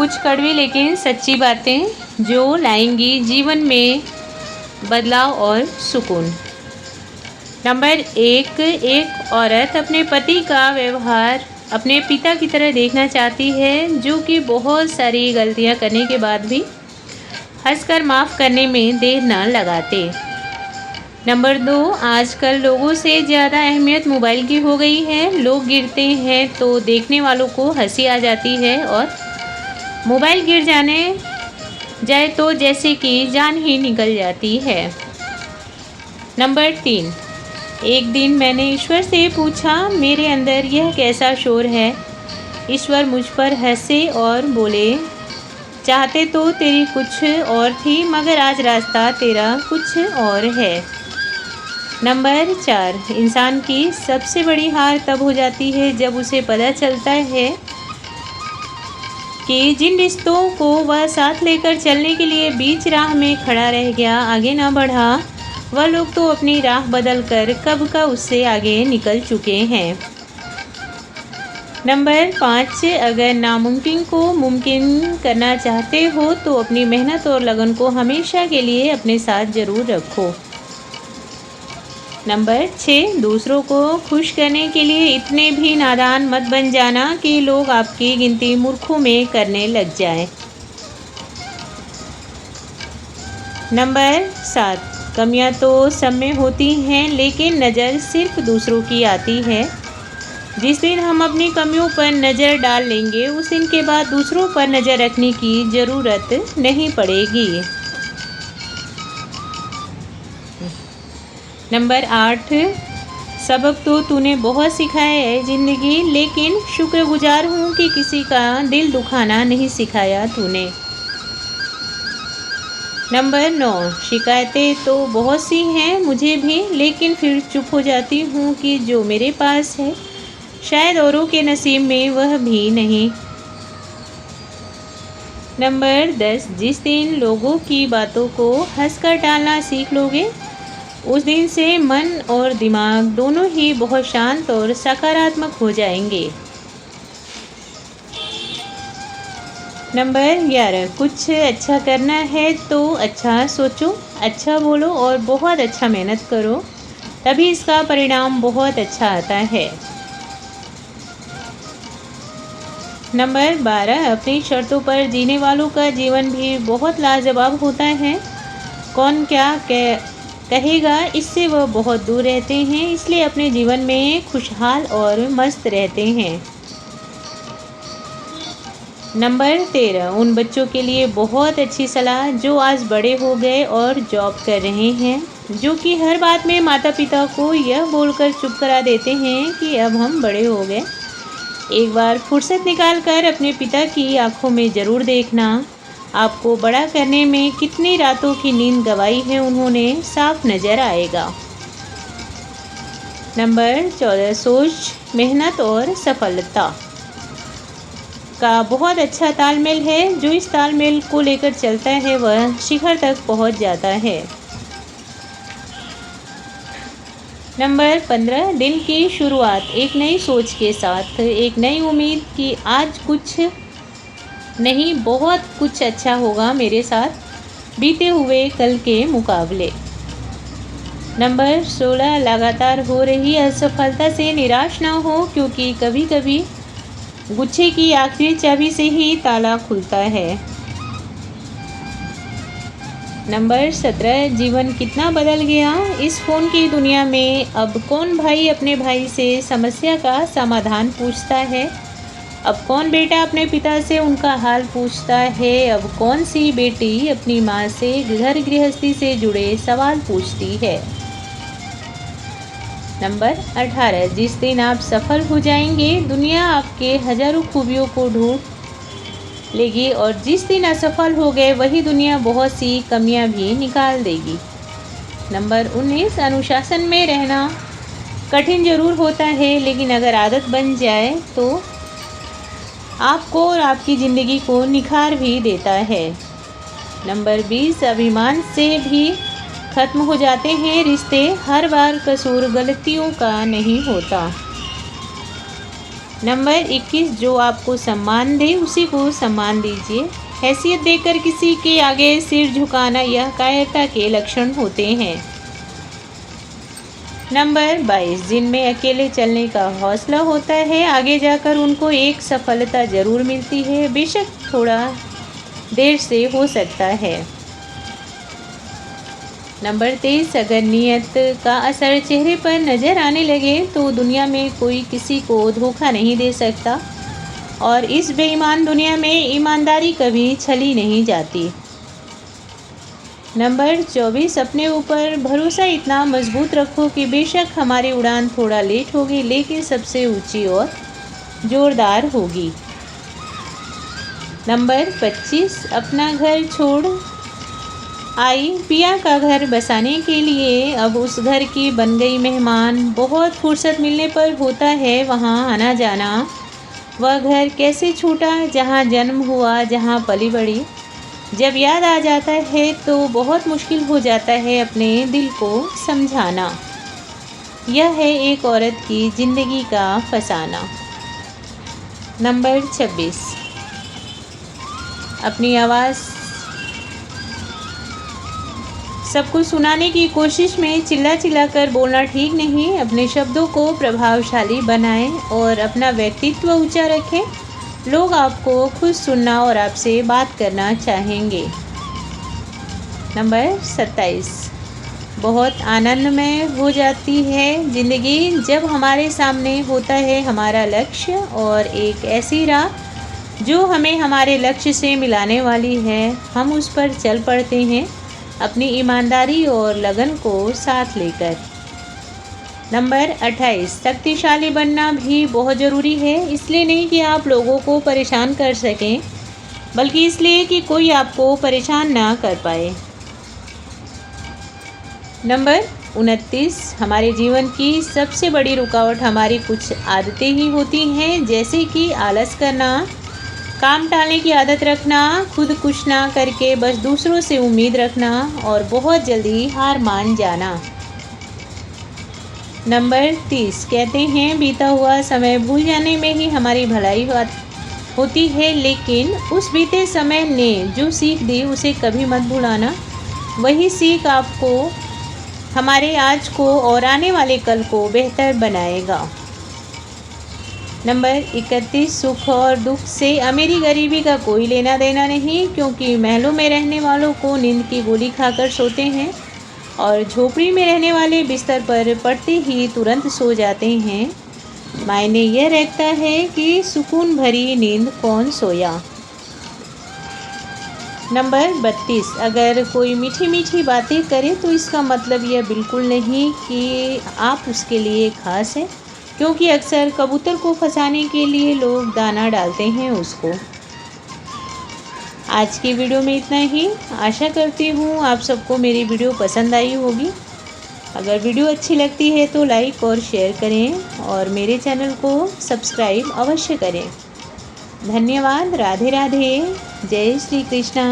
कुछ कड़वी लेकिन सच्ची बातें जो लाएंगी जीवन में बदलाव और सुकून। नंबर 1, एक औरत अपने पति का व्यवहार अपने पिता की तरह देखना चाहती है, जो कि बहुत सारी गलतियां करने के बाद भी हंसकर माफ़ करने में देर न लगाते। नंबर 2, आजकल लोगों से ज़्यादा अहमियत मोबाइल की हो गई है। लोग गिरते हैं तो देखने वालों को हंसी आ जाती है और मोबाइल गिर जाए तो जैसे कि जान ही निकल जाती है। नंबर 3, एक दिन मैंने ईश्वर से पूछा, मेरे अंदर यह कैसा शोर है। ईश्वर मुझ पर हंसे और बोले, चाहते तो तेरी कुछ और थी, मगर आज रास्ता तेरा कुछ और है। नंबर 4, इंसान की सबसे बड़ी हार तब हो जाती है जब उसे पता चलता है कि जिन रिश्तों को वह साथ लेकर चलने के लिए बीच राह में खड़ा रह गया, आगे ना बढ़ा, वह लोग तो अपनी राह बदल कर कब का उससे आगे निकल चुके हैं। नंबर 5, अगर नामुमकिन को मुमकिन करना चाहते हो तो अपनी मेहनत और लगन को हमेशा के लिए अपने साथ ज़रूर रखो। नंबर 6, दूसरों को खुश करने के लिए इतने भी नादान मत बन जाना कि लोग आपकी गिनती मूर्खों में करने लग जाएं। नंबर 7, कमियां तो सब में होती हैं, लेकिन नज़र सिर्फ दूसरों की आती है। जिस दिन हम अपनी कमियों पर नज़र डाल लेंगे, उस दिन के बाद दूसरों पर नज़र रखने की ज़रूरत नहीं पड़ेगी। नंबर 8, सबक तो तूने बहुत सिखाया है ज़िंदगी, लेकिन शुक्रगुजार हूँ कि किसी का दिल दुखाना नहीं सिखाया तूने। नंबर 9, शिकायतें तो बहुत सी हैं मुझे भी, लेकिन फिर चुप हो जाती हूँ कि जो मेरे पास है शायद औरों के नसीब में वह भी नहीं। नंबर 10, जिस दिन लोगों की बातों को हंसकर टालना सीख लोगे, उस दिन से मन और दिमाग दोनों ही बहुत शांत और सकारात्मक हो जाएंगे। नंबर 11, कुछ अच्छा करना है तो अच्छा सोचो, अच्छा बोलो और बहुत अच्छा मेहनत करो, तभी इसका परिणाम बहुत अच्छा आता है। नंबर 12, अपनी शर्तों पर जीने वालों का जीवन भी बहुत लाजवाब होता है। कौन क्या कहेगा इससे वह बहुत दूर रहते हैं, इसलिए अपने जीवन में खुशहाल और मस्त रहते हैं। नंबर 13, उन बच्चों के लिए बहुत अच्छी सलाह जो आज बड़े हो गए और जॉब कर रहे हैं, जो कि हर बात में माता पिता को यह बोलकर चुप करा देते हैं कि अब हम बड़े हो गए। एक बार फुर्सत निकालकर अपने पिता की आंखों में ज़रूर देखना। आपको बड़ा करने में कितनी रातों की नींद गंवाई है उन्होंने, साफ नज़र आएगा। नंबर 14, सोच, मेहनत और सफलता का बहुत अच्छा तालमेल है। जो इस तालमेल को लेकर चलता है वह शिखर तक पहुंच जाता है। नंबर 15, दिन की शुरुआत एक नई सोच के साथ, एक नई उम्मीद कि आज कुछ नहीं बहुत कुछ अच्छा होगा मेरे साथ बीते हुए कल के मुकाबले। नंबर 16, लगातार हो रही असफलता से निराश ना हो, क्योंकि कभी कभी गुच्छे की आखिरी चाबी से ही ताला खुलता है। नंबर 17, जीवन कितना बदल गया इस फ़ोन की दुनिया में। अब कौन भाई अपने भाई से समस्या का समाधान पूछता है, अब कौन बेटा अपने पिता से उनका हाल पूछता है, अब कौन सी बेटी अपनी माँ से घर गृहस्थी से जुड़े सवाल पूछती है। नंबर 18, जिस दिन आप सफल हो जाएंगे, दुनिया आपके हजारों खूबियों को ढूंढ लेगी, और जिस दिन असफल हो गए वही दुनिया बहुत सी कमियां भी निकाल देगी। नंबर 19, अनुशासन में रहना कठिन ज़रूर होता है, लेकिन अगर आदत बन जाए तो आपको और आपकी ज़िंदगी को निखार भी देता है। नंबर 20, अभिमान से भी ख़त्म हो जाते हैं रिश्ते, हर बार कसूर गलतियों का नहीं होता। नंबर 21, जो आपको सम्मान दे उसी को सम्मान दीजिए। हैसियत देकर किसी के आगे सिर झुकाना यह कायरता के लक्षण होते हैं। नंबर 22, जिनमें अकेले चलने का हौसला होता है आगे जाकर उनको एक सफलता ज़रूर मिलती है, बेशक थोड़ा देर से हो सकता है। नंबर 23, अगर नीयत का असर चेहरे पर नज़र आने लगे तो दुनिया में कोई किसी को धोखा नहीं दे सकता और इस बेईमान दुनिया में ईमानदारी कभी छली नहीं जाती। नंबर 24, अपने ऊपर भरोसा इतना मजबूत रखो कि बेशक हमारी उड़ान थोड़ा लेट होगी लेकिन सबसे ऊंची और ज़ोरदार होगी। नंबर 25, अपना घर छोड़ आई पिया का घर बसाने के लिए अब उस घर की बन गई मेहमान। बहुत फुर्सत मिलने पर होता है वहाँ आना जाना। वह घर कैसे छूटा जहाँ जन्म हुआ, जहाँ पली बड़ी। जब याद आ जाता है तो बहुत मुश्किल हो जाता है अपने दिल को समझाना। यह है एक औरत की ज़िंदगी का फसाना। नंबर 26, अपनी आवाज़ सबको सुनाने की कोशिश में चिल्ला चिल्ला कर बोलना ठीक नहीं। अपने शब्दों को प्रभावशाली बनाएं और अपना व्यक्तित्व ऊंचा रखें। लोग आपको खुद सुनना और आपसे बात करना चाहेंगे। नंबर 27, बहुत आनंदमय हो जाती है ज़िंदगी जब हमारे सामने होता है हमारा लक्ष्य और एक ऐसी राह जो हमें हमारे लक्ष्य से मिलाने वाली है। हम उस पर चल पड़ते हैं अपनी ईमानदारी और लगन को साथ लेकर। नंबर 28, शक्तिशाली बनना भी बहुत ज़रूरी है, इसलिए नहीं कि आप लोगों को परेशान कर सकें बल्कि इसलिए कि कोई आपको परेशान ना कर पाए। नंबर 29, हमारे जीवन की सबसे बड़ी रुकावट हमारी कुछ आदतें ही होती हैं, जैसे कि आलस करना, काम टालने की आदत रखना, खुद कुछ ना करके बस दूसरों से उम्मीद रखना और बहुत जल्दी हार मान जाना। नंबर 30, कहते हैं बीता हुआ समय भूल जाने में ही हमारी भलाई होती है, लेकिन उस बीते समय ने जो सीख दी उसे कभी मत भुलाना। वही सीख आपको हमारे आज को और आने वाले कल को बेहतर बनाएगा। नंबर 31, सुख और दुख से अमीरी गरीबी का कोई लेना देना नहीं, क्योंकि महलों में रहने वालों को नींद की गोली खाकर सोते हैं और झोपड़ी में रहने वाले बिस्तर पर पड़ते ही तुरंत सो जाते हैं। मायने यह रखता है कि सुकून भरी नींद कौन सोया। नंबर 32, अगर कोई मीठी मीठी बातें करे तो इसका मतलब यह बिल्कुल नहीं कि आप उसके लिए खास हैं, क्योंकि अक्सर कबूतर को फंसाने के लिए लोग दाना डालते हैं उसको। आज की वीडियो में इतना ही। आशा करती हूँ आप सबको मेरी वीडियो पसंद आई होगी। अगर वीडियो अच्छी लगती है तो लाइक और शेयर करें और मेरे चैनल को सब्सक्राइब अवश्य करें। धन्यवाद। राधे राधे। जय श्री कृष्णा।